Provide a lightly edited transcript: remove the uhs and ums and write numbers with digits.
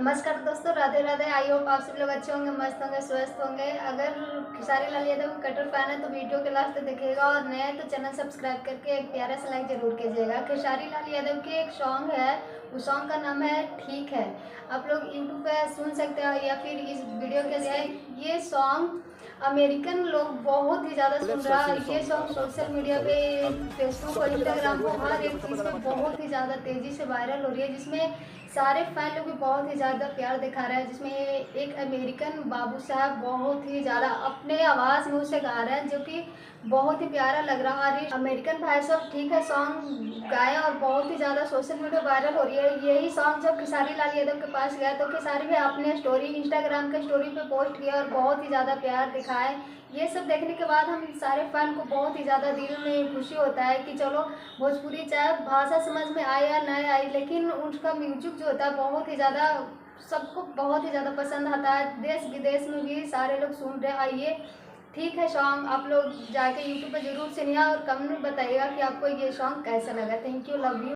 नमस्कार दोस्तों, Radhe Radhe. I hope आप सब लोग अच्छे होंगे, मस्त होंगे, स्वस्थ होंगे। अगर खेसारी लाल यादव का कट्टर फैन है तो वीडियो के लास्ट तक देखिएगा, और नए हैं तो चैनल सब्सक्राइब करके एक प्यारा सा लाइक जरूर कीजिएगा। खेसारी लाल यादव की एक सॉन्ग है, उस सॉन्ग का नाम है ठीक है। आप लोग यूट्यूब पे सुन सकते हैं या फिर इस वीडियो के लिए। ये सॉन्ग अमेरिकन लोग बहुत ही ज़्यादा सुन रहा है। ये सॉन्ग सोशल मीडिया पे, फेसबुक और इंस्टाग्राम पर हर एक चीज़ पे बहुत ही ज़्यादा तेज़ी से वायरल हो रही है, जिसमें सारे फैन लोग भी बहुत ही ज़्यादा प्यार दिखा रहे हैं। जिसमें एक अमेरिकन बाबू साहब बहुत ही ज़्यादा अपने आवाज़ में उसे गा रहे हैं, जो कि बहुत ही प्यारा लग रहा है। और अमेरिकन भाई साहब ठीक है सॉन्ग गाए और बहुत ही ज़्यादा सोशल मीडिया वायरल हो रही है। यही सॉन्ग जब खेसारी लाल यादव के पास गया तो खेसारी भी अपने स्टोरी, इंस्टाग्राम के स्टोरी पे पोस्ट किया और बहुत ही ज़्यादा प्यार दिखाए। ये सब देखने के बाद हम सारे फैन को बहुत ही ज़्यादा दिल में खुशी होता है कि चलो, भोजपुरी चाहे भाषा समझ में आए या नहीं आई, लेकिन उसका म्यूजिक जो होता है बहुत ही ज़्यादा सबको बहुत ही ज़्यादा पसंद आता है। देश विदेश में भी सारे लोग सुन रहे हैं। आइए ठीक है सॉन्ग आप लोग जाके यूट्यूब पर जरूर सुनिए और कमेंट में बताइएगा कि आपको ये सॉन्ग कैसा लगा। Thank you, love you.